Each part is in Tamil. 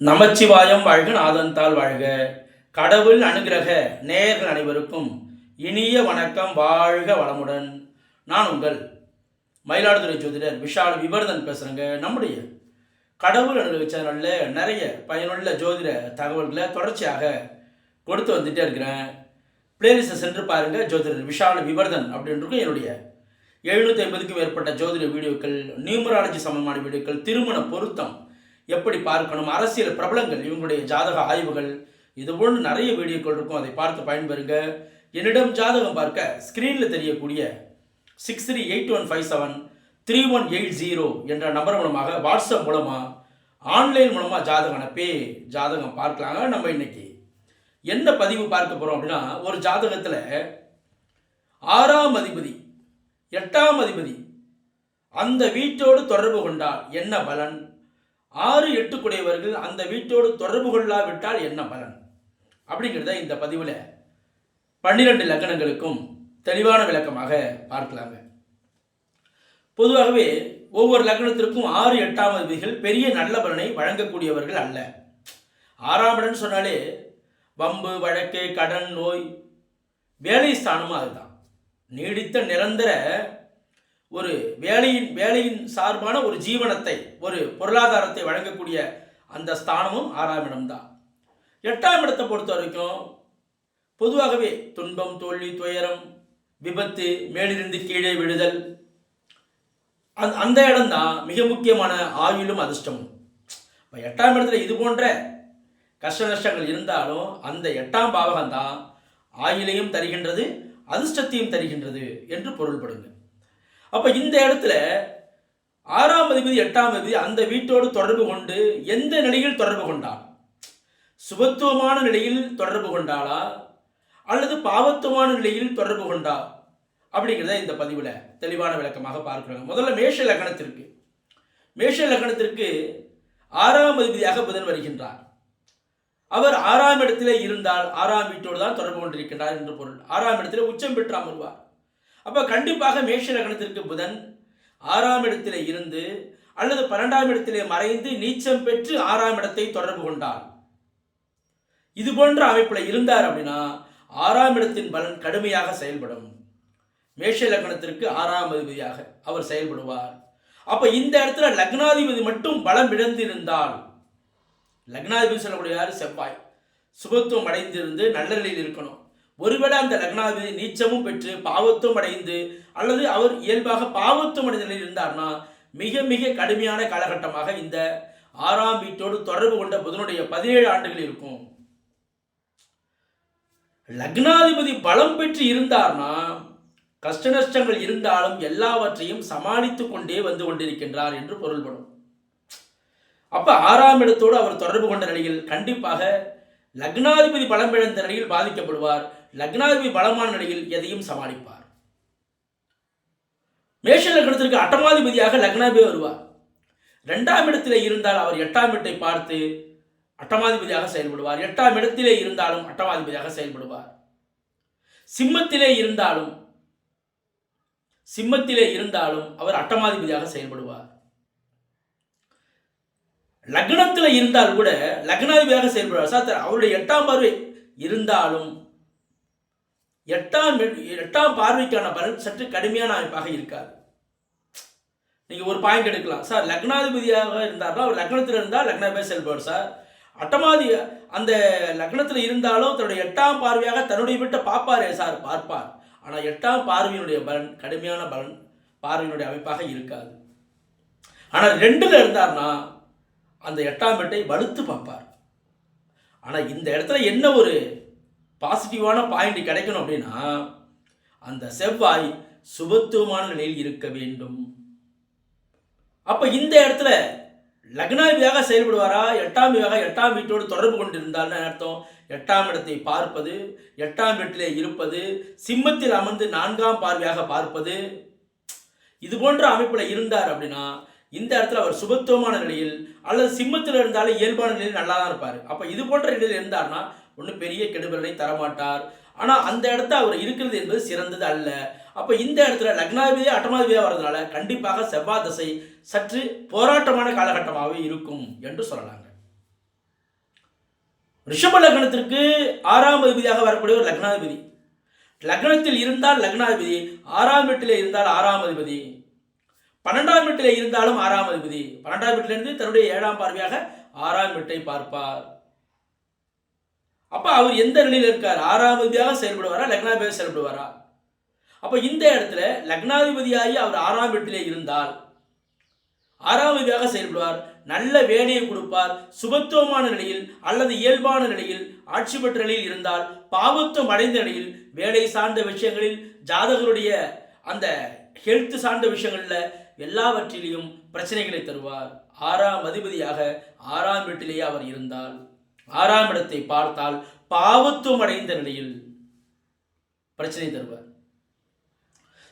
நமச்சிவாயம் வாழ்க, நாதந்தாள் வாழ்க. கடவுள் அனுகிரக நேயர்கள் அனைவருக்கும் இனிய வணக்கம். வாழ்க வளமுடன். நான் உங்கள் மயிலாடுதுறை ஜோதிடர் விஷால் விவர்தன் பேசுகிறேங்க. நம்முடைய கடவுள் அனுகிரக சேனலில் நிறைய பயனுள்ள ஜோதிட தகவல்களை தொடர்ச்சியாக கொடுத்து வந்துகிட்டே இருக்கிறேன். பிளேலிஸ்ட்டை சென்று பாருங்கள். ஜோதிடர் விஷால் விவர்தன் அப்படின்றது என்னுடைய 750க்கும் மேற்பட்ட ஜோதிட வீடியோக்கள், நியூமராலஜி சம்பந்தமான வீடியோக்கள், திருமண பொருத்தம் எப்படி பார்க்கணும், அரசியல் பிரபலங்கள் இவங்களுடைய ஜாதக ஆய்வுகள், இதுபோன்று நிறைய வீடியோக்கள் இருக்கும். அதை பார்த்து பயன்பெறுங்க. என்னிடம் ஜாதகம் பார்க்க ஸ்க்ரீனில் தெரியக்கூடிய 6381573180 என்ற நம்பர் மூலமாக, வாட்ஸ்அப் மூலமாக, ஆன்லைன் மூலமாக ஜாதகம் அனுப்பி ஜாதகம் பார்க்கலாங்க. நம்ம இன்னைக்கு என்ன பதிவு பார்க்க போகிறோம் அப்படின்னா, ஒரு ஜாதகத்தில் 6ஆம் அதிபதி 8ஆம் அதிபதி அந்த வீட்டோடு தொடர்பு கொண்டால் என்ன பலன், 6, 8 குடையவர்கள் அந்த வீட்டோடு தொடர்பு கொள்ளாவிட்டால் என்ன பலன் அப்படிங்கிறத இந்த பதிவில் 12 லக்னங்களுக்கும் தெளிவான விளக்கமாக பார்க்கலாங்க. பொதுவாகவே ஒவ்வொரு லக்னத்திற்கும் 6, 8ஆம் அதிபதிகள் பெரிய நல்ல பலனை வழங்கக்கூடியவர்கள் அல்ல. 6ஆம் இடம் சொன்னாலே வம்பு, வழக்கு, கடன், நோய், வேலை ஸ்தானமும் அதுதான். நீடித்த நிரந்தர ஒரு வேலையின் சார்பான ஒரு ஜீவனத்தை, ஒரு பொருளாதாரத்தை வழங்கக்கூடிய அந்த ஸ்தானமும் 6ஆம் இடம்தான். 8ஆம் இடத்தை பொறுத்த வரைக்கும் பொதுவாகவே துன்பம், தோல்வி, துயரம், விபத்து, மேலிருந்து கீழே விழுதல், அந்த இடம்தான் மிக முக்கியமான ஆயுளும் அதிர்ஷ்டமும். இப்போ 8ஆம் இடத்துல இது போன்ற கஷ்ட நஷ்டங்கள் இருந்தாலும் அந்த 8ஆம் பாவகம்தான் ஆயுளையும் தருகின்றது, அதிர்ஷ்டத்தையும் தருகின்றது என்று பொருள்படுங்க. அப்போ இந்த இடத்துல 6ஆம் அதிபதி 8ஆம் அதிபதி அந்த வீட்டோடு தொடர்பு கொண்டு எந்த நிலையில் தொடர்பு கொண்டால், சுபத்துவமான நிலையில் தொடர்பு கொண்டாளா அல்லது பாவத்துவமான நிலையில் தொடர்பு கொண்டா அப்படிங்கிறத இந்த பதிவில் தெளிவான விளக்கமாக பார்க்கிறாங்க. முதல்ல மேஷ லக்னத்திற்கு 6ஆம் அதிபதியாக புதன் வருகின்றார். அவர் 6ஆம் இடத்திலே இருந்தால் 6ஆம் வீட்டோடு தான் தொடர்பு கொண்டிருக்கின்றார் என்று பொருள். 6ஆம் இடத்திலே உச்சம் பெற்று அமர்வார். அப்போ கண்டிப்பாக மேஷ லக்னத்திற்கு புதன் 6ஆம் இடத்திலே இருந்து அல்லது 12ஆம் இடத்திலே மறைந்து நீச்சம் பெற்று 6ஆம் இடத்தை தொடர்பு கொண்டார். இது போன்ற அமைப்பில் இருந்தார் அப்படின்னா 6ஆம் இடத்தின் பலன் கடுமையாக செயல்படும். மேஷ லக்னத்திற்கு 6ஆம் அதிபதியாக அவர் செயல்படுவார். அப்போ இந்த இடத்துல லக்னாதிபதி மட்டும் பலம் இழந்து இருந்தால், லக்னாதிபதி சொல்லக்கூடிய யார், செவ்வாய் சுபத்துவம் அடைந்திருந்து நல்ல நிலையில் இருக்கணும். ஒருவேளை அந்த லக்னாதிபதி நீச்சமும் பெற்று பாவத்துவம் அடைந்து அல்லது அவர் இயல்பாக பாவத்துவம் அடைந்த நிலையில் இருந்தார்னா மிக மிக கடுமையான காலகட்டமாக இந்த 6ஆம் வீட்டோடு தொடர்பு கொண்ட புதனுடைய 17 ஆண்டுகள் இருக்கும். லக்னாதிபதி பலம் பெற்று இருந்தார்னா கஷ்ட நஷ்டங்கள் இருந்தாலும் எல்லாவற்றையும் சமாளித்து கொண்டே வந்து கொண்டிருக்கின்றார் என்று பொருள்படும். அப்ப 6ஆம் இடத்தோடு அவர் தொடர்பு கொண்ட நிலையில் கண்டிப்பாக லக்னாதிபதி பலம் இழந்த நிலையில் பாதிக்கப்படுவார். லக்னாதிபதி பலமான நிலையில் எதையும் சமாளிப்பார். மேஷ லக்னத்திற்கு 8ஆம் லக்னாதிபதி வருவார். 2ஆம் இடத்திலே இருந்தால் அவர் 8ஆம் இடத்தை பார்த்து 8ஆம் செயல்படுவார். 8ஆம் இடத்திலே இருந்தாலும் 8ஆம் செயல்படுவார். சிம்மத்திலே இருந்தாலும் அவர் 8ஆம் செயல்படுவார். லக்னத்தில் இருந்தால் கூட லக்னாதிபதியாக செயல்படுவார். சார், அவருடைய 8ஆம் பார்வை இருந்தாலும் 8ஆம் பார்வைக்கான பலன் சற்று கடுமையான அமைப்பாக இருக்காது. நீங்க ஒரு பாயிண்ட் எடுக்கலாம். சார், லக்னாதிபதியாக இருந்தாலும் அவர் லக்னத்தில் இருந்தால் லக்னாதிபதியாக செயல்படுவார். சார், 8ஆம் அந்த லக்னத்தில் இருந்தாலும் தன்னுடைய 8ஆம் பார்வையாக தன்னுடைய வீட்டை பார்ப்பாரே சார், பார்ப்பார். ஆனால் 8ஆம் பார்வையினுடைய பலன் கடுமையான பலன் பார்வையினுடைய அமைப்பாக இருக்காது. ஆனால் 2ல் இருந்தார்னா அந்த 8ஆம் வீட்டை வலுத்து பார்ப்பார். ஆனால் இந்த இடத்துல என்ன ஒரு பாசிட்டிவான பாயிண்ட் கிடைக்கணும் அப்படின்னா, அந்த செவ்வாய் சுபத்துவமான நிலையில் இருக்க வேண்டும். அப்ப இந்த இடத்துல லக்னாதிபதியாக செயல்படுவாரா, 8ஆம் வீட்டோடு தொடர்பு கொண்டிருந்தால் அர்த்தம் 8ஆம் இடத்தை பார்ப்பது, 8ஆம் வீட்டிலே இருப்பது, சிம்மத்தில் அமர்ந்து 4ஆம் பார்வையாக பார்ப்பது, இது போன்ற அமைப்பில் இருந்தார் அப்படின்னா இந்த இடத்துல அவர் சுபத்துவமான நிலையில் அல்லது சிம்மத்தில் இருந்தாலும் இயல்பான நிலையில் நல்லா தான் இருப்பார். அப்போ இது போன்ற நிலையில் இருந்தார்னா ஒன்றும் பெரிய கெடுபலனை தரமாட்டார். ஆனால் அந்த இடத்த அவர் இருக்கிறது என்பது சிறந்தது அல்ல. அப்போ இந்த இடத்துல லக்னாதிபதியாக 8ஆம் வர்றதுனால கண்டிப்பாக செவ்வாய் தசை சற்று போராட்டமான காலகட்டமாகவே இருக்கும் என்று சொல்லலாங்க. ரிஷப லக்னத்திற்கு 6ஆம் அதிபதியாக வரக்கூடிய ஒரு லக்னாதிபதி. லக்னத்தில் இருந்தால் லக்னாதிபதி, 6ஆம் வீட்டிலே இருந்தால் 6ஆம் அதிபதி, 12ஆம் வீட்டிலே இருந்தாலும் 6ஆம் அதிபதி. 12ஆம் வீட்டிலிருந்து தன்னுடைய 7ஆம் பார்வையாக 6ஆம் வீட்டை பார்ப்பார். அப்ப அவர் எந்த நிலையில் இருக்கார்? 6ஆம் அதிபதியாக செயல்படுவாரா, லக்னாதிபதியாக செயல்படுவாரா? அப்ப இந்த இடத்துல லக்னாதிபதியாகி அவர் 6ஆம் வீட்டிலே இருந்தால் 6ஆம் அதிபதியாக செயல்படுவார். நல்ல வேலையை கொடுப்பார். சுபத்துவமான நிலையில் அல்லது இயல்பான நிலையில் ஆட்சி பெற்ற நிலையில் இருந்தால், பாவத்துவம் அடைந்த நிலையில் வேலை சார்ந்த விஷயங்களில், ஜாதகருடைய அந்த ஹெல்த் சார்ந்த விஷயங்களில் எல்லாவற்றிலையும் பிரச்சனைகளை தருவார். 6ஆம் அதிபதியாக 6ஆம் வீட்டிலேயே அவர் இருந்தால், 6ஆம் இடத்தை பார்த்தால் பாவத்துவம் அடைந்த நிலையில் பிரச்சனை தருவார்.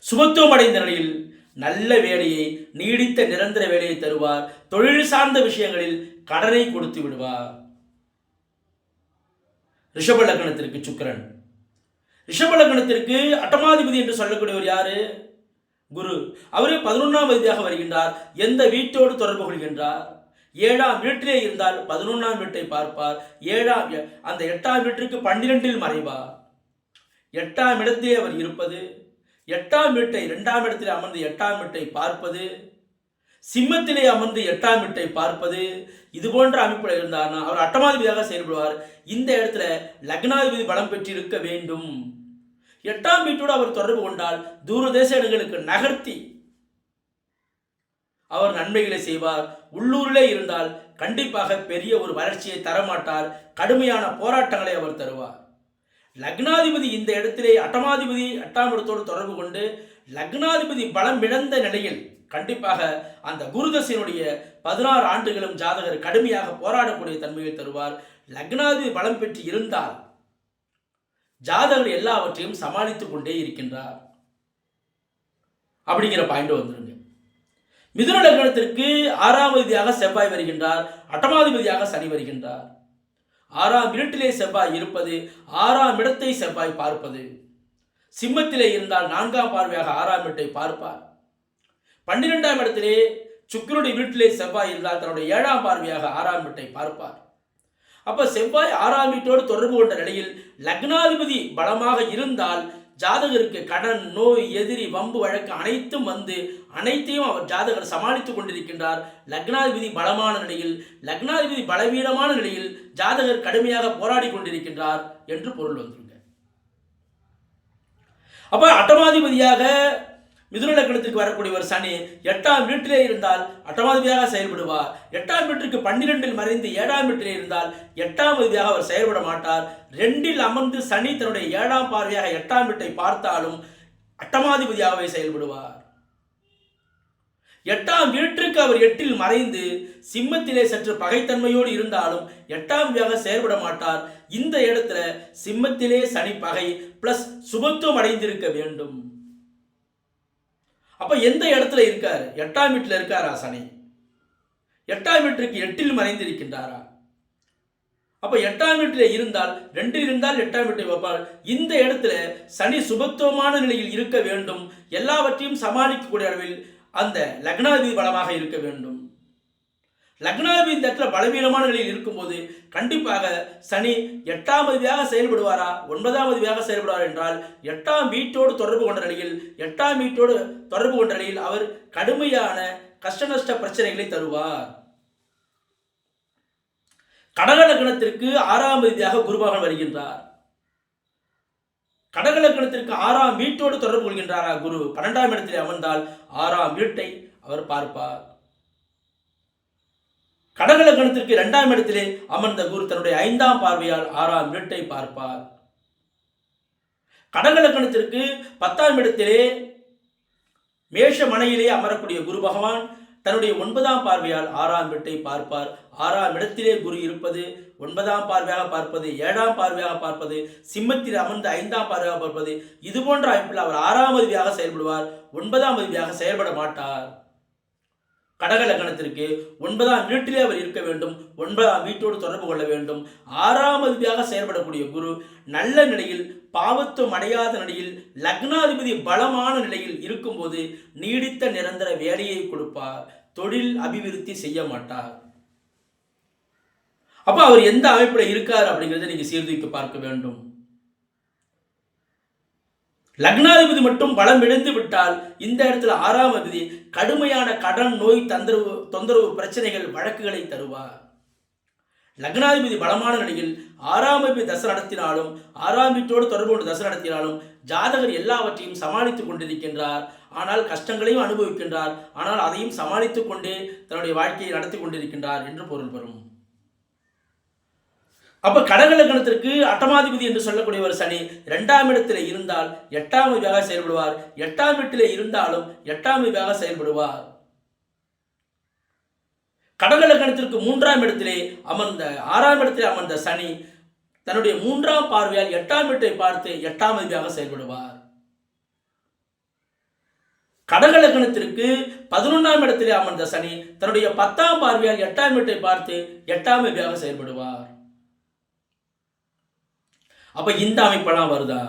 சுபத்துவம் அடைந்த நிலையில் நல்ல வேலையை, நீடித்த நிரந்தர வேலையை தருவார். தொழில் சார்ந்த விஷயங்களில் கடனை கொடுத்து விடுவார். ரிஷப லக்னத்திற்கு சுக்கிரன். ரிஷப லக்னத்திற்கு அட்டமாதிபதி என்று சொல்லக்கூடியவர் யாரு? குரு. அவரே 11ஆம் அதிபதியாக வருகின்றார். எந்த வீட்டோடு தொடர்பு கொள்கின்றார்? 7ஆம் வீட்டிலே இருந்தால் 11ஆம் வீட்டை பார்ப்பார். அந்த 8ஆம் வீட்டிற்கு 12இல் மறைவார். 8ஆம் இடத்திலே அவர் இருப்பது, 8ஆம் வீட்டை 2ஆம் இடத்திலே அமர்ந்து 8ஆம் வீட்டை பார்ப்பது, சிம்மத்திலே அமர்ந்து 8ஆம் வீட்டை பார்ப்பது, இது போன்ற அமைப்பில் இருந்தார்னா அவர் அட்டமாதிபதியாக செயல்படுவார். இந்த இடத்துல லக்னாதிபதி பலம் பெற்று இருக்க வேண்டும். 8ஆம் வீட்டோடு அவர் தொடர்பு கொண்டால் தூரதேச இடங்களுக்கு நகர்த்தி அவர் நன்மைகளை செய்வார். உள்ளூரிலே இருந்தால் கண்டிப்பாக பெரிய ஒரு வளர்ச்சியை தரமாட்டார். கடுமையான போராட்டங்களை அவர் தருவார். லக்னாதிபதி இந்த இடத்திலே அட்டமாதிபதி 8ஆம் இடத்தோடு தொடர்பு கொண்டு லக்னாதிபதி பலம் இழந்த நிலையில் கண்டிப்பாக அந்த குருதசையினுடைய 16 ஆண்டுகளும் ஜாதகர் கடுமையாக போராடக்கூடிய தன்மையை தருவார். லக்னாதிபதி பலம் பெற்று இருந்தால் ஜாதகர் எல்லாவற்றையும் சமாளித்துக் கொண்டே இருக்கின்றார் அப்படிங்கிற பாயிண்ட் வந்துருங்க. மிதுன லக்னத்திற்கு 6ஆம் அதிபதியாக செவ்வாய் வருகின்றார். அட்டமாதிபதியாக சனி வருகின்றார். 6ஆம் வீட்டிலே செவ்வாய் இருப்பது, 6ஆம் இடத்தை செவ்வாய் பார்ப்பது. சிம்மத்திலே இருந்தால் 4ஆம் பார்வையாக 6ஆம் வீட்டை பார்ப்பார். 12ஆம் இடத்திலே சுக்கிரனுடைய வீட்டிலே செவ்வாய் இருந்தால் தன்னுடைய 7ஆம் பார்வையாக 6ஆம் வீட்டை பார்ப்பார். அப்ப செவ்வாய் 6ஆம் வீட்டோடு தொடர்பு கொண்ட நிலையில் லக்னாதிபதி பலமாக இருந்தால் ஜாதகருக்கு கடன், நோய், எதிரி, வம்பு வழக்கு அனைத்தும் வந்து அனைத்தையும் அவர் ஜாதகர் சமாளித்துக் கொண்டிருக்கின்றார். லக்னாதிபதி பலமான நிலையில், லக்னாதிபதி பலவீனமான நிலையில் ஜாதகர் கடுமையாக போராடி கொண்டிருக்கின்றார் என்று பொருள் வந்துருங்க. அப்ப அட்டமாதிபதியாக மிதுன லக்னத்திற்கு வரக்கூடியவர் சனி 8ஆம் வீட்டிலே இருந்தால் அட்டமாதிபதியாக செயல்படுவார். 8ஆம் வீட்டிற்கு 12இல் மறைந்து 7ஆம் வீட்டிலே இருந்தால் 8ஆம் அதிபதியாக அவர் செயல்பட மாட்டார். 2இல் அமர்ந்து சனி தன்னுடைய 7ஆம் பார்வையாக 8ஆம் வீட்டை பார்த்தாலும் அட்டமாதிபதியாகவே செயல்படுவார். 8ஆம் வீட்டிற்கு அவர் 8இல் மறைந்து சிம்மத்திலே சற்று பகைத்தன்மையோடு இருந்தாலும் 8ஆம் வீடாக செயல்பட மாட்டார். இந்த இடத்துல சிம்மத்திலே சனி பகை பிளஸ் சுபத்துவம் அடைந்திருக்க வேண்டும். அப்ப எந்த இடத்துல இருக்காரு? 8ஆம் வீட்டில் இருக்காரா சனி? 8ஆம் வீட்டிற்கு 8இல் மறைந்து இருக்கின்றாரா? அப்ப 8ஆம் வீட்டில் இருந்தால் 2இல் இருந்தால் 8ஆம் வீட்டை வைப்பார். இந்த இடத்துல சனி சுபத்துவமான நிலையில் இருக்க வேண்டும். எல்லாவற்றையும் சமாளிக்கக்கூடிய அளவில் அந்த லக்னாதிபதி பலமாக இருக்க வேண்டும். லக்னாதிபதி இந்த இடத்துல பலவீனமான நிலையில் இருக்கும்போது கண்டிப்பாக சனி 8ஆம் அதிபதியாக செயல்படுவாரா, 9ஆம் அதிபதியாக செயல்படுவார் என்றால் 8ஆம் வீட்டோடு தொடர்பு கொண்ட நிலையில், 8ஆம் வீட்டோடு தொடர்பு கொண்ட நிலையில் அவர் கடுமையான கஷ்ட நஷ்ட பிரச்சனைகளை தருவார். கடக லக்னத்திற்கு 6ஆம் அதிபதியாக குருபகவான் வருகின்றார். கடக லக்னத்திற்கு 6ஆம் வீட்டோடு தொடர்பு கொள்கின்றாரா குரு? 12ஆம் இடத்திலே அமர்ந்தால் 6ஆம் வீட்டை அவர் பார்ப்பார். கடக லக்னத்திற்கு 2ஆம் இடத்திலே அமர்ந்த குரு தன்னுடைய 5ஆம் பார்வையால் 6ஆம் வீட்டை பார்ப்பார். கடக லக்னத்திற்கு 10ஆம் இடத்திலே மேஷ மனையிலே அமரக்கூடிய குரு பகவான் தன்னுடைய 9ஆம் பார்வையால் 6ஆம் வீட்டை பார்ப்பார். 6ஆம் இடத்திலே குரு இருப்பது, 9ஆம் பார்வையாக பார்ப்பது, 7ஆம் பார்வையாக பார்ப்பது, சிம்மத்தில் அமர்ந்து 5ஆம் பார்வையாக பார்ப்பது, இது போன்ற அமைப்பில் அவர் 6ஆம் அதிபதியாக செயல்படுவார். 9ஆம் அதிபதியாக செயல்பட மாட்டார். கடக லக்னத்திற்கு 9ஆம் வீட்டிலே அவர் இருக்க வேண்டும். 9ஆம் வீட்டோடு தொடர்பு கொள்ள வேண்டும். 6ஆம் அதிபதியாக செயல்படக்கூடிய குரு நல்ல நிலையில், பாவத்துவம் அடையாத நிலையில், லக்னாதிபதி பலமான நிலையில் இருக்கும்போது நீடித்த நிரந்தர வேலையை கொடுப்பார். தொழில் அபிவிருத்தி செய்ய மாட்டார். அப்ப அவர் எந்த அமைப்பில் இருக்கார் அப்படிங்கிறத நீங்க சீர்தூக்கி பார்க்க வேண்டும். லக்னாதிபதி மட்டும் பலம் இழந்து விட்டால் இந்த இடத்துல 6ஆம் அதிபதி கடுமையான கடன், நோய், தொந்தரவு, பிரச்சனைகள், வழக்குகளை தருவார். லக்னாதிபதி பலமான நிலையில் 6ஆம் அதிபதி தசை நடத்தினாலும் 6ஆம் வீட்டோடு தொடர்பு கொண்டு தசை நடத்தினாலும் ஜாதகர் எல்லாவற்றையும் சமாளித்துக் கொண்டிருக்கின்றார். ஆனால் கஷ்டங்களையும் அனுபவிக்கின்றார். ஆனால் அதையும் சமாளித்துக் கொண்டே தன்னுடைய வாழ்க்கையை நடத்தி கொண்டிருக்கின்றார் என்று பொருள் பெறும். அப்ப கடக லக்னத்திற்கு அட்டமாதிபதி என்று சொல்லக்கூடிய ஒரு சனி 2ஆம் இடத்திலே இருந்தால் 8ஆம் அதிபதியாக செயல்படுவார். 8ஆம் வீட்டிலே இருந்தாலும் 8ஆம் அதிபதியாக செயல்படுவார். கடக லக்னத்திற்கு 3ஆம் இடத்திலே அமர்ந்த 6ஆம் இடத்திலே அமர்ந்த சனி தன்னுடைய 3ஆம் பார்வையால் 8ஆம் வீட்டை பார்த்து 8ஆம் அதிபதியாக செயல்படுவார். கடக லக்னத்திற்கு 11ஆம் இடத்திலே அமர்ந்த சனி தன்னுடைய 10ஆம் பார்வையால் 8ஆம் வீட்டை பார்த்து 8ஆம் அதிபதியாக செயல்படுவார். அப்ப இந்த அமைப்பெல்லாம் வருதா?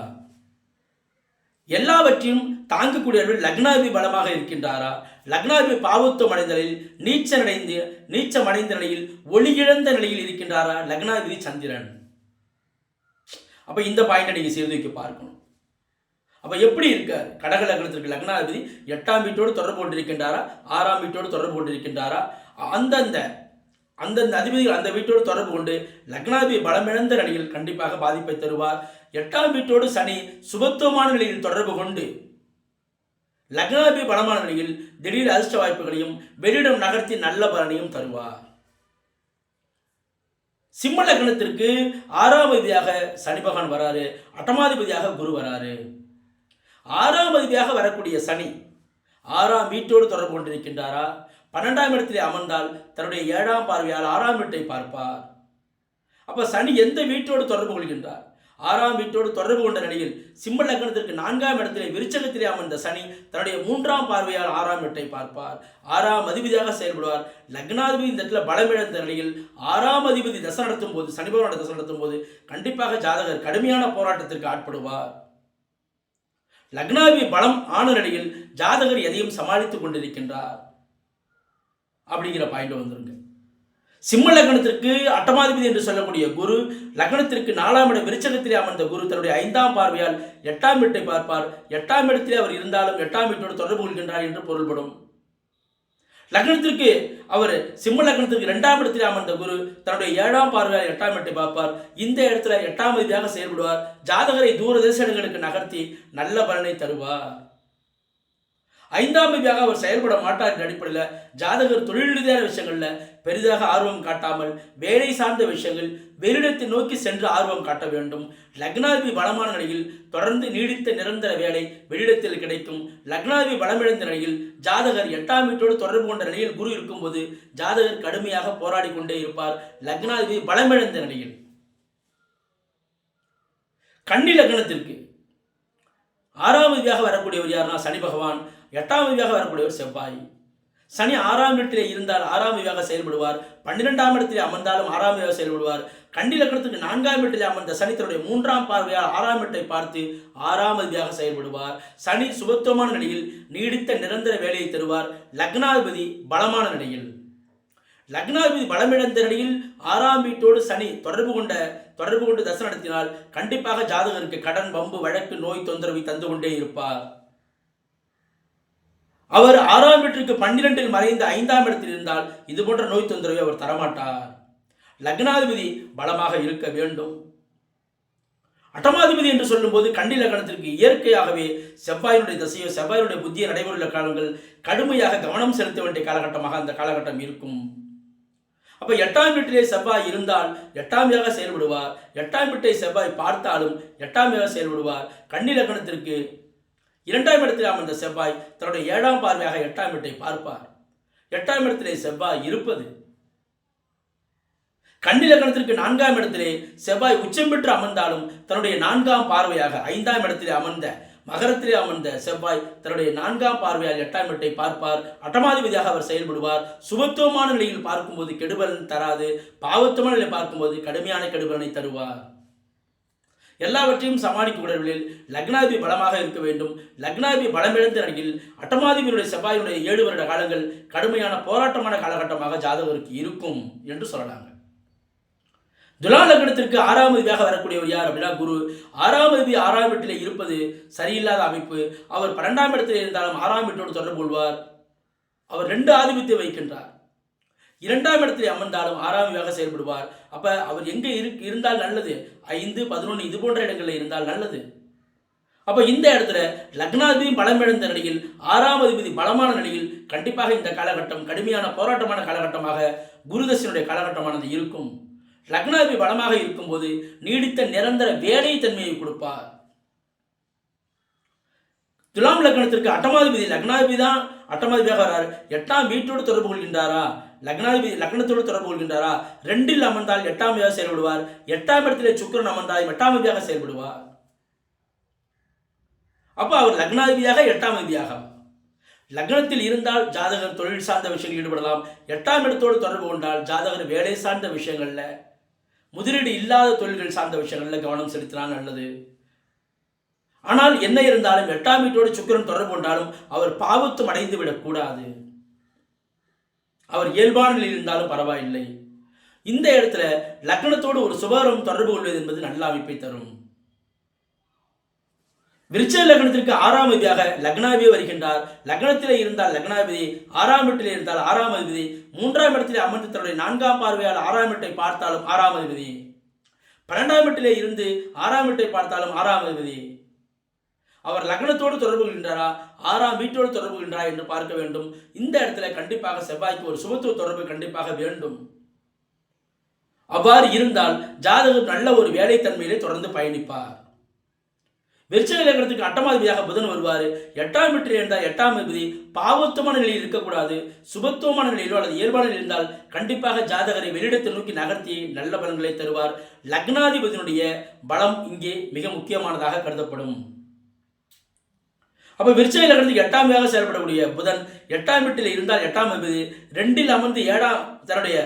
எல்லாவற்றையும் தாங்கக்கூடியவர்கள் லக்னாதிபதி பலமாக இருக்கின்றாரா? லக்னாதிபதி பாவத்துவம் அடைந்த நிலையில் நீச்சமடைந்த நிலையில் ஒளியிழந்த நிலையில் இருக்கின்றாரா? லக்னாதிபதி சந்திரன். அப்ப இந்த பாயிண்டை நீங்க சீர்தூக்கி பார்க்கணும். அப்ப எப்படி இருக்கார்? கடக லக்னத்திற்கு லக்னாதிபதி 8ஆம் வீட்டோடு தொடர்பு கொண்டிருக்கின்றாரா? 6ஆம் வீட்டோடு தொடர்பு கொண்டிருக்கின்றாரா? அந்தந்த அதிபதிகள் அந்த வீட்டோடு தொடர்பு கொண்டு லக்னாதிபதி பலமிழந்த நிலையில் கண்டிப்பாக பாதிப்பை தருவார். 8ஆம் வீட்டோடு சனி சுபத்துவமான நிலையில் தொடர்பு கொண்டு லக்னாதிபதி பலமான நிலையில் திடீர் அதிர்ஷ்ட வாய்ப்புகளையும் வெளியிடம் நகர்த்தி நல்ல பலனையும் தருவார். சிம்ம லக்னத்திற்கு 6ஆம் அதிபதியாக சனி பகவான் வராரு. அட்டமாதிபதியாக குரு வராரு. 6ஆம் அதிபதியாக வரக்கூடிய சனி 6ஆம் வீட்டோடு தொடர்பு கொண்டிருக்கின்றாரா? 12ஆம் இடத்திலே அமர்ந்தால் தன்னுடைய 7ஆம் பார்வையால் 6ஆம் வீட்டை பார்ப்பார். அப்ப சனி எந்த வீட்டோடு தொடர்பு கொள்கின்றார்? 6ஆம் வீட்டோடு தொடர்பு கொண்ட நிலையில் சிம்ம லக்னத்திற்கு 4ஆம் இடத்திலே விருச்சகத்திலே அமர்ந்த சனி தன்னுடைய 3ஆம் பார்வையால் 6ஆம் வீட்டை பார்ப்பார். 6ஆம் அதிபதியாக செயல்படுவார். லக்னாதிபதி இந்த இடத்துல பலமிழந்த நிலையில் 6ஆம் அதிபதி தசை நடத்தும் போது, சனி பகவான் தசை நடத்தும் போது கண்டிப்பாக ஜாதகர் கடுமையான போராட்டத்திற்கு ஆட்படுவார். லக்னாதிபதி பலம் ஆன நிலையில் ஜாதகர் எதையும் சமாளித்துக் கொண்டிருக்கின்றார் அப்படிங்கிற பாயிண்ட் வந்துருங்க. சிம்ம லக்னத்திற்கு அட்டமாதிபதி என்று சொல்லக்கூடிய குரு லக்னத்திற்கு 4ஆம் இடம் விருச்சகத்திலே அமர்ந்த குரு தன்னுடைய 5ஆம் பார்வையால் 8ஆம் வீட்டை பார்ப்பார். 8ஆம் இடத்திலே அவர் இருந்தாலும் 8ஆம் வீட்டோடு தொடர்பு கொள்கின்றார் என்று பொருள்படும். லக்னத்திற்கு அவர் சிம்ம லக்னத்திற்கு 2ஆம் இடத்திலே அமர்ந்த குரு தன்னுடைய 7ஆம் பார்வையால் 8ஆம் வீட்டை பார்ப்பார். இந்த இடத்துல 8ஆம் அதிபதியாக செயல்படுவார். ஜாதகரை தூர தேச இடங்களுக்கு நகர்த்தி நல்ல பலனை தருவார். 5ஆம் அதிபதியாக அவர் செயல்பட மாட்டார் என்ற அடிப்படையில் ஜாதகர் தொழில் ரீதியான விஷயங்களில் பெரிதாக ஆர்வம் காட்டாமல் வேலை சார்ந்த விஷயங்கள் வெளியிடத்தை நோக்கி சென்று ஆர்வம் காட்ட வேண்டும். லக்னாதிபதி பலமான நிலையில் தொடர்ந்து நீடித்த நிரந்தர வேலை வெளியிடத்தில் கிடைக்கும். லக்னாதிபதி பலமிழந்த நிலையில் ஜாதகர் 8ஆம் வீட்டோடு தொடர்பு கொண்ட நிலையில் குரு இருக்கும்போது ஜாதகர் கடுமையாக போராடி கொண்டே இருப்பார். லக்னாதிபதி பலமிழந்த நிலையில் கன்னி லக்னத்திற்கு 6ஆம் அதிபதியாக வரக்கூடியவர் யாருன்னா சனி பகவான். 8ஆம் அதிபதியாக வரக்கூடியவர் செவ்வாய். சனி 6ஆம் வீட்டிலே இருந்தால் 6ஆம் அதிபதியாக செயல்படுவார். 12ஆம் இடத்திலே அமர்ந்தாலும் 6ஆம் அதிபதியாக செயல்படுவார். கன்னி லக்னத்துக்கு 4ஆம் வீட்டிலே அமர்ந்த சனி தன்னுடைய 3ஆம் பார்வையால் 6ஆம் வீட்டை பார்த்து 6ஆம் அதிபதியாக செயல்படுவார். சனி சுபத்துவமான நிலையில் நீடித்த நிரந்தர வேலையை தருவார். லக்னாதிபதி பலமான நிலையில் லக்னாதிபதி பலமிழந்த நிலையில் 6ஆம் வீட்டோடு சனி தொடர்பு கொண்டு தசை நடத்தினால் கண்டிப்பாக ஜாதகருக்கு கடன், வம்பு, வழக்கு, நோய், தொந்தரவை தந்து கொண்டே இருப்பார். அவர் 6ஆம் வீட்டிற்கு 12இல் மறைந்த 5ஆம் இடத்தில் இருந்தால் இது போன்ற நோய் தொந்தரவை அவர் தரமாட்டார். லக்னாதிபதி பலமாக இருக்க வேண்டும். அட்டமாதிபதி என்று சொல்லும்போது கன்னி லக்னத்திற்கு இயற்கையாகவே செவ்வாயினுடைய தசையோ செவ்வாயினுடைய புத்திய நடைமுறையுள்ள காலங்கள் கடுமையாக கவனம் செலுத்த வேண்டிய காலகட்டமாக அந்த காலகட்டம் இருக்கும். அப்ப 8ஆம் வீட்டிலே செவ்வாய் இருந்தால் 8ஆம் வீடாக செயல்படுவார். 8ஆம் வீட்டை செவ்வாய் பார்த்தாலும் 8ஆம் வீடாக செயல்படுவார். கன்னி லக்னத்திற்கு 2ஆம் இடத்தில் அமர்ந்த செவ்வாய் தன்னுடைய 7ஆம் பார்வையாக 8ஆம் வீட்டை பார்ப்பார். 8ஆம் இடத்திலே செவ்வாய் இருப்பது கன்னி லக்னத்திற்கு 4ஆம் இடத்திலே செவ்வாய் உச்சம் பெற்று அமர்ந்தாலும் தன்னுடைய 4ஆம் பார்வையாக 5ஆம் இடத்திலே அமர்ந்த மகரத்திலே அமர்ந்த செவ்வாய் தன்னுடைய 4ஆம் பார்வையால் 8ஆம் வீட்டை பார்ப்பார். அட்டமாதிபதியாக அவர் செயல்படுவார். சுபத்துவமான நிலையில் பார்க்கும்போது கெடுபலன் தராது. பாவத்துவமான நிலையில் பார்க்கும்போது கடுமையான கெடுபலனை தருவார். எல்லாவற்றையும் சமாளிக்கக்கூடியவர்களில் லக்னாதிபதி பலமாக இருக்க வேண்டும். லக்னாதிபதி பலமிழந்த நிலையில் அட்டமாதிபதியுடைய செவ்வாயுடைய 7 வருட காலங்கள் கடுமையான போராட்டமான காலகட்டமாக ஜாதகருக்கு இருக்கும் என்று சொல்லலாங்க. துலா லக்னத்திற்கு 6ஆம் அதிபதியாக வரக்கூடியவர் யார் அப்படின்னா குரு. 6ஆம் அதிபதி 6ஆம் வீட்டில் இருப்பது சரியில்லாத அமைப்பு. அவர் 12ஆம் இடத்தில் இருந்தாலும் 6ஆம் வீட்டோடு தொடர்பு கொள்வார். அவர் 2 ஆதிபத்தியம் வைக்கின்றார். 2ஆம் இடத்தில் அமர்ந்தாலும் 6ஆம் அதிபதியாக செயல்படுவார். அப்ப அவர் எங்க இருந்தால் நல்லது? 5, 11 இது போன்ற இடங்களில் இருந்தால் நல்லது. அப்ப இந்த இடத்துல லக்னாதிபதி பலம் இழந்த நிலையில் 6ஆம் அதிபதி பலமான நிலையில் கண்டிப்பாக இந்த காலகட்டம் கடுமையான போராட்டமான காலகட்டமாக குருதசனுடைய காலகட்டமானது இருக்கும். லக்னாதிபதி பலமாக இருக்கும்போது நீடித்த நிரந்தர வேலை தன்மையை கொடுப்பார். துலாம் லக்னத்திற்கு அட்டமாதிபதி லக்னாதிபதி தான் அட்டமாதிபதியாக வரார். 8ஆம் வீட்டோடு தொடர்பு கொள்கின்றாரா? லக்னாதிபதி லக்னத்தோடு தொடர்பு கொள்கின்றாரா? 2இல் அமர்ந்தால் 8ஆம் அதிபதியாக செயல்படுவார். 8ஆம் இடத்திலே சுக்கிரன் அமர்ந்தால் 8ஆம் அதிபதியாக செயல்படுவார். அப்ப அவர் லக்னாதிபதியாக 8ஆம் அதிபதியாக லக்னத்தில் இருந்தால் ஜாதகர் தொழில் சார்ந்த விஷயங்கள் ஈடுபடலாம். 8ஆம் இடத்தோடு தொடர்பு கொண்டால் ஜாதகர் வேலை சார்ந்த விஷயங்கள்ல முதலீடு இல்லாத தொழில்கள் சார்ந்த விஷயங்கள்ல கவனம் செலுத்தினால் நல்லது. ஆனால் என்ன இருந்தாலும் 8ஆம் வீட்டோடு சுக்கிரன் தொடர்பு கொண்டாலும் அவர் பாவத்துவம் அடைந்து விடக்கூடாது. அவர் இயல்பான நிலையில் இருந்தாலும் பரவாயில்லை. இந்த இடத்துல லக்னத்தோடு ஒரு சுபகரம் தொடர்பு கொள்வது என்பது நல்ல அமைப்பை தரும். விருச்சிக லக்னத்திற்கு 6ஆம் அதிபதியாக லக்னாதிபதி வருகின்றார். லக்னத்திலே இருந்தால் லக்னாதிபதி, 6ஆம் வீட்டிலே இருந்தால் 6ஆம் அதிபதி, 3ஆம் இடத்திலே அமர்ந்து தன்னுடைய 4ஆம் பார்வையால் 6ஆம் வீட்டை பார்த்தாலும் 6ஆம் அதிபதி, 12ஆம் வீட்டிலே இருந்து 6ஆம் வீட்டை பார்த்தாலும் 6ஆம் அதிபதி. அவர் லக்னத்தோடு தொடர்பு கொள்கின்றாரா, 6ஆம் வீட்டோடு தொடர்பு கொள்கின்றாரா என்று பார்க்க வேண்டும். இந்த இடத்துல கண்டிப்பாக செவ்வாய்க்கு ஒரு சுபத்துவ தொடர்பு கண்டிப்பாக வேண்டும். அவ்வாறு இருந்தால் ஜாதகர் நல்ல ஒரு வேலைத்தன்மையிலே தொடர்ந்து பயணிப்பார். விருச்சிக லக்னத்துக்கு 8ஆம் அதிபதியாக புதன் வருவார். 8ஆம் வீட்டில் இருந்தால் 8ஆம் அதிபதி பாவத்துவமான நிலையில் இருக்கக்கூடாது. சுபத்துவமான நிலையிலோ அல்லது இயல்பான நிலையில் இருந்தால் கண்டிப்பாக ஜாதகரை வெளியிடத்தை நோக்கி நகர்த்தி நல்ல பலன்களை தருவார். லக்னாதிபதியினுடைய பலம் இங்கே மிக முக்கியமானதாக கருதப்படும். அப்ப விருச்சிக லக்னத்துக்கு 8ஆம் அதிபதியாக செயல்படக்கூடிய புதன் 8ஆம் வீட்டில் இருந்தால் 8ஆம் அதிபதி, 2இல் அமர்ந்து தன்னுடைய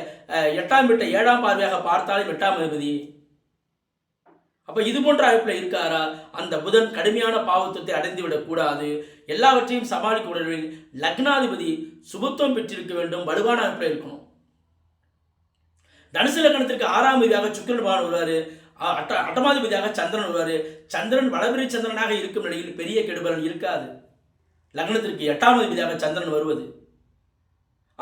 8ஆம் வீட்டை 7ஆம் பார்வையாக பார்த்தாலும் 8ஆம் அதிபதி. அப்ப இது போன்ற அமைப்பில் இருக்காரா? அந்த புதன் கடுமையான பாவத்துவத்தை அடைந்து விடக்கூடாது. எல்லாவற்றையும் சமாளிக்க உடலில் லக்னாதிபதி சுபத்துவம் பெற்றிருக்க வேண்டும், வலுவான அமைப்பில் இருக்கணும். தனுசு லக்னத்திற்கு 6ஆம் அதிபதியாக சுக்கிரன் பகவான் வருவாரு. அட்டமாதிபதியாக சந்திரன் வருவாரு. சந்திரன் வளபிரி சந்திரனாக இருக்கும் நிலையில் பெரிய கெடுபலன் இருக்காது. லக்னத்திற்கு 8ஆம் அதிபதியாக சந்திரன் வருவது.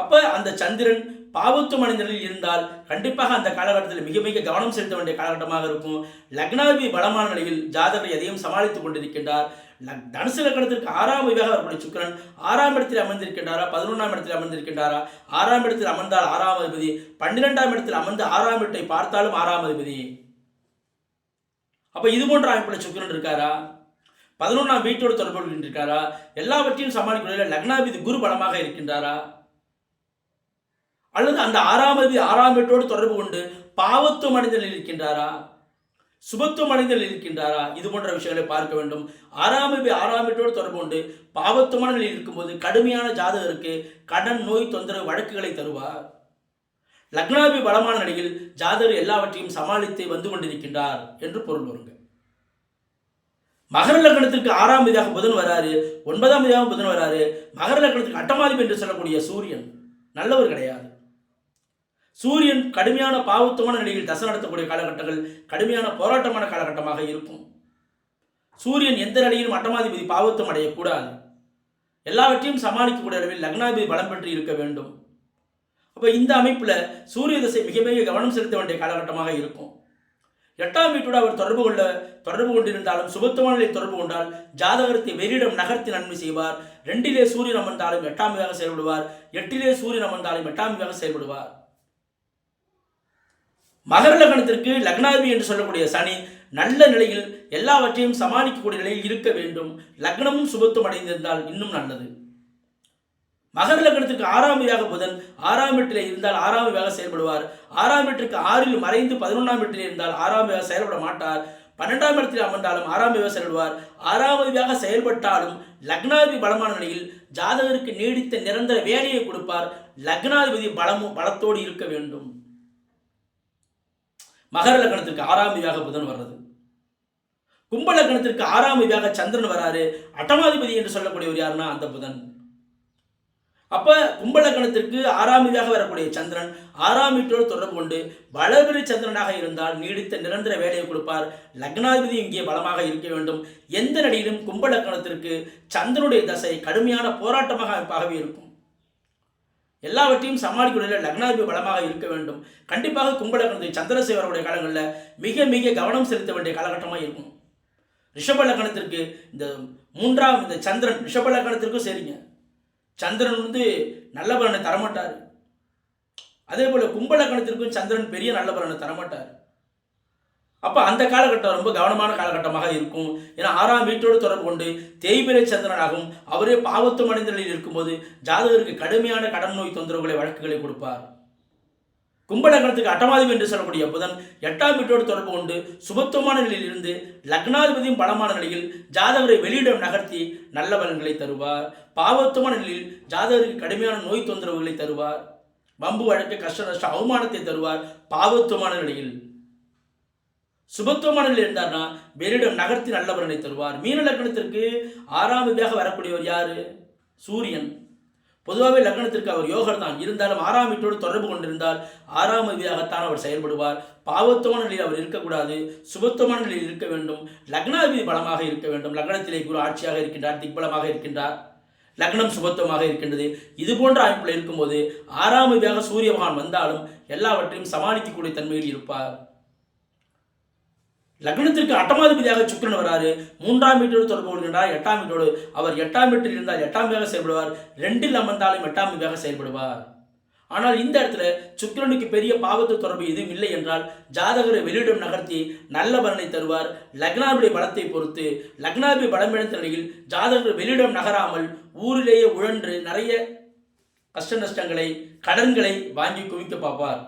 அப்ப அந்த சந்திரன் பாவத்துவம் அடைந்த நிலையில் இருந்தால் கண்டிப்பாக அந்த காலகட்டத்தில் மிக மிக கவனம் செலுத்த வேண்டிய காலகட்டமாக இருக்கும். லக்னாதிபதி பலமான நிலையில் ஜாதகர் எதையும் சமாளித்துக் கொண்டிருக்கின்றார். தனுசு லக்னத்திற்கு 6ஆம் அதிபதியாக வரக்கூடிய சுக்கிரன் 6ஆம் இடத்தில் அமர்ந்திருக்கின்றாரா, 11ஆம் இடத்தில் அமர்ந்திருக்கின்றாரா? 6ஆம் இடத்தில் அமர்ந்தால் 6ஆம் அதிபதி, 12ஆம் இடத்தில் அமர்ந்து 6ஆம் வீட்டை பார்த்தாலும் 6ஆம் அதிபதி. அப்ப இது போன்ற அமைப்புல சுக்கிரன் இருக்காரா? 11ஆம் வீட்டோடு தொடர்பு கொண்டிருக்காரா? எல்லாவற்றையும் சமாளிக்க லக்னாதிபதி குரு பலமாக இருக்கின்றாரா? அல்லது அந்த 6ஆம் அதிபதி 6ஆம் வீட்டோடு தொடர்பு கொண்டு பாவத்துவம் அடைந்த நிலையில் இருக்கின்றாரா, சுபத்துவம் அடைந்த நிலையில் இருக்கின்றாரா? இது போன்ற விஷயங்களை பார்க்க வேண்டும். 6ஆம் அதிபதி 6ஆம் வீட்டோடு தொடர்பு கொண்டு பாவத்துவமான நிலையில் இருக்கும்போது கடுமையான ஜாதகருக்கு கடன், நோய், தொந்தரவு, வழக்குகளை தருவார். லக்னாதிபதி பலமான நிலையில் ஜாதகர் எல்லாவற்றையும் சமாளித்து வந்து கொண்டிருக்கின்றார் என்று பொருள் வருங்க. மகர லக்னத்திற்கு 6ஆம் அதிபதியாக புதன் வராரு, 9ஆம் அதிபதியாக புதன் வராரு. மகர லக்னத்துக்கு 8ஆம் அதிபதி என்று சொல்லக்கூடிய சூரியன் நல்லவர் கிடையாது. சூரியன் கடுமையான பாவத்துவமான நிலையில் தசை நடத்தக்கூடிய காலகட்டங்கள் கடுமையான போராட்டமான காலகட்டமாக இருக்கும். சூரியன் எந்த நிலையிலும் 8ஆம் அதிபதி பாவத்துவம் அடையக்கூடாது. எல்லாவற்றையும் சமாளிக்கக்கூடிய அளவில் லக்னாதிபதி பலம் பெற்று இருக்க வேண்டும். அப்ப இந்த அமைப்புல சூரிய தசை மிக மிக கவனம் செலுத்த வேண்டிய காலகட்டமாக இருக்கும். 8ஆம் வீட்டோடு அவர் தொடர்பு கொண்டிருந்தாலும் சுபத்துவமான நிலையில் தொடர்பு கொண்டால் ஜாதகத்தை வெறியிடம் நகர்த்தி நன்மை செய்வார். 2இலே சூரியன் அமர்ந்தாலும் 8ஆம் அதிபதியாக செயல்படுவார். 8இலே சூரியன் அமர்ந்தாலும் 8ஆம் அதிபதியாக செயல்படுவார். மகர லக்னத்திற்கு லக்னாதிபதி என்று சொல்லக்கூடிய சனி நல்ல நிலையில் எல்லாவற்றையும் சமாளிக்கக்கூடிய நிலையில் இருக்க வேண்டும். லக்னமும் சுபத்துவம் அடைந்திருந்தால் இன்னும் நல்லது. மகர லக்னத்திற்கு 6ஆம் அதிபதியாக புதன் 6ஆம் வீட்டில் இருந்தால் 6ஆம் அதிபதியாக செயல்படுவார். 6ஆம் வீட்டிற்கு 6இல் மறைந்து 11ஆம் வீட்டில் இருந்தால் 6ஆம் அதிபதியாக செயல்பட மாட்டார். 12ஆம் இடத்தில் அமர்ந்தாலும் 6ஆம் அதிபதியாக செயல்படுவார். 6ஆம் அதிபதியாக செயல்பட்டாலும் லக்னாதிபதி பலமான நிலையில் ஜாதகருக்கு நீடித்த நிரந்தர வேலையை கொடுப்பார். லக்னாதிபதி பலத்தோடு இருக்க வேண்டும். மகர லக்னத்திற்கு 6ஆம் அதிபதியாக புதன் வர்றது. கும்ப லக்னத்திற்கு 6ஆம் அதிபதியாக சந்திரன் வராரு. 8ஆம் அதிபதி என்று சொல்லக்கூடியவர் யாருன்னா அந்த புதன். அப்போ கும்பலக்கணத்திற்கு 6ஆம் வீடாக வரக்கூடிய சந்திரன் 6ஆம் வீட்டோடு தொடர்பு கொண்டு வளர்பிறை சந்திரனாக இருந்தால் நீடித்த நிரந்தர வேலையை கொடுப்பார். லக்னாதிபதி இங்கே பலமாக இருக்க வேண்டும். எந்த நடியிலும் கும்பலக்கணத்திற்கு சந்திரனுடைய தசை கடுமையான போராட்டமாக அமைப்பாகவே இருக்கும். எல்லாவற்றையும் சமாளிக்கூடிய லக்னாதிபதி பலமாக இருக்க வேண்டும். கண்டிப்பாக கும்பலக்கணத்தை சந்திரசேகரனுடைய காலங்களில் மிக மிக கவனம் செலுத்த வேண்டிய காலகட்டமாக இருக்கும். ரிஷப லக்னத்திற்கு இந்த சந்திரன் ரிஷப லக்னத்திற்கும் சரிங்க. சந்திரன் நல்ல பலனை தரமாட்டார். அதே போல் கும்பலக்கணத்திற்கும் சந்திரன் பெரிய நல்ல பலனை தரமாட்டார். அப்போ அந்த காலகட்டம் ரொம்ப கவனமான காலகட்டமாக இருக்கும். ஏன்னா 6ஆம் வீட்டோடு தொடர்பு கொண்டு தேய்பிரை சந்திரனாகவும் அவரே பாவத்துவம் அடைந்த நிலையில் இருக்கும்போது ஜாதகருக்கு கடுமையான கடன் நோய் தொந்தரவுகளை வழக்குகளை கொடுப்பார். கும்பலக்கணத்துக்கு அட்டமாதிபதி என்று சொல்லக்கூடிய புதன் 8ஆம் வீட்டோடு தொடர்பு கொண்டு சுபத்துவமான நிலையில் இருந்து லக்னாதிபதியும் பலமான நிலையில் ஜாதகரை வெளியிடம் நகர்த்தி நல்ல பலன்களை தருவார். பாவத்துவமான நிலையில் ஜாதகருக்கு கடுமையான நோய் தொந்தரவுகளை தருவார். வம்பு வழக்கு கஷ்ட நஷ்ட அவமானத்தை தருவார். பாவத்துவமான நிலையில் சுபத்துவமான நிலையில் இருந்தார்னா வெளியிடம் நகர்த்தி நல்ல பலனை தருவார். மீன லக்னத்திற்கு 6ஆம் வீடாக வரக்கூடியவர் யாரு? சூரியன். பொதுவாகவே லக்னத்திற்கு அவர் யோகர் தான். இருந்தாலும் 6ஆம் வீட்டோடு தொடர்பு கொண்டிருந்தால் 6ஆம் வீடாகத்தான் அவர் செயல்படுவார். பாவத்துவமான நிலையில் அவர் இருக்கக்கூடாது. சுபத்துவமான நிலையில் இருக்க வேண்டும். லக்னாதிபதி பலமாக இருக்க வேண்டும். லக்னத்திலே குரு ஆட்சியாக இருக்கின்றார், திக்பலமாக இருக்கின்றார். லக்னம் சுபத்துவமாக இருக்கின்றது. இது போன்ற அமைப்பில் இருக்கும்போது 6ஆம் வீடாக சூரிய பகவான் வந்தாலும் எல்லாவற்றையும் சமாளிக்கக்கூடிய தன்மையில் இருப்பார். லக்னத்திற்கு அட்டமாதிபதியாக சுக்கிரன் வராரு. 3ஆம் வீட்டோடு தொடர்பு கொள்கின்றார். 8ஆம் வீட்டோடு அவர் 8ஆம் வீட்டில் இருந்தால் 8ஆம் வீடாக செயல்படுவார். 2இல் அமர்ந்தாலும் 8ஆம் வீடாக செயல்படுவார். ஆனால் இந்த இடத்துல சுக்கிரனுக்கு பெரிய பாவத்து தொடர்பு எதுவும் இல்லை என்றால் ஜாதகரை வெளியிடம் நகர்த்தி நல்ல பலனை தருவார். லக்னாதிபதி பலத்தை பொறுத்து லக்னாதிபதி பலமிழந்த நிலையில் ஜாதகர் வெளியிடம் நகராமல் ஊரிலேயே உழன்று நிறைய கஷ்ட நஷ்டங்களை கடன்களை வாங்கி குவிக்க பார்ப்பார்.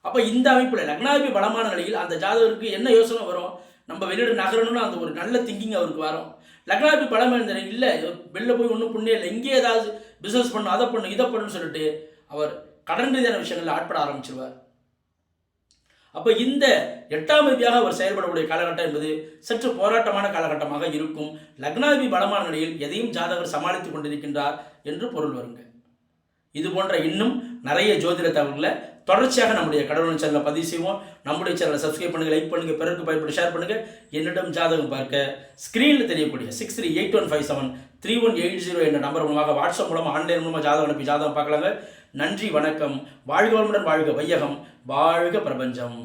அப்போ இந்த அமைப்பில் லக்னாதிபதி பலமான நிலையில் அந்த ஜாதகருக்கு என்ன யோசனை வரும்? நம்ம வெளியிட நகரணும்னு அந்த ஒரு நல்ல திங்கிங் அவருக்கு வரும். லக்னாதிபதி பலம் இருந்த இல்லை, வெளில போய் ஒன்றும் புண்ணியம் இல்லை, இங்கே ஏதாவது பிஸ்னஸ் பண்ணணும், அதை பண்ணணும், இதை பண்ணணும்னு சொல்லிட்டு அவர் கடன் ரீதியான விஷயங்களில் ஆட்பட ஆரம்பிச்சிருவார். அப்போ இந்த 8ஆம் வீதியாக அவர் செயல்படக்கூடிய காலகட்டம் என்பது சற்று போராட்டமான காலகட்டமாக இருக்கும். லக்னாதிபதி பலமான நிலையில் எதையும் ஜாதகர் சமாளித்துக் கொண்டிருக்கின்றார் என்று பொருள் வருங்க. இது போன்ற இன்னும் நிறைய ஜோதிட தகவல்களை தொடர்ச்சியாக நம்முடைய கடவுள் சேனலை பதிவு செய்வோம். நம்முடைய சேனலை சப்ஸ்கிரைப் பண்ணுங்கள், லைக் பண்ணுங்கள், பிறருக்கு பயன்படுத்தி ஷேர் பண்ணுங்கள். என்னிடம் ஜாதகம் பார்க்க ஸ்க்ரீனில் தெரியக்கூடிய 6381573180 என்ற நம்பர் மூலமாக வாட்ஸ்அப் மூலமாக ஆன்லைன் மூலமாக ஜாதகம் அனுப்பி ஜாதகம் பார்க்கலாங்க. நன்றி, வணக்கம். வாழ்க வளமுடன், வாழ்க வையகம், வாழ்க பிரபஞ்சம்.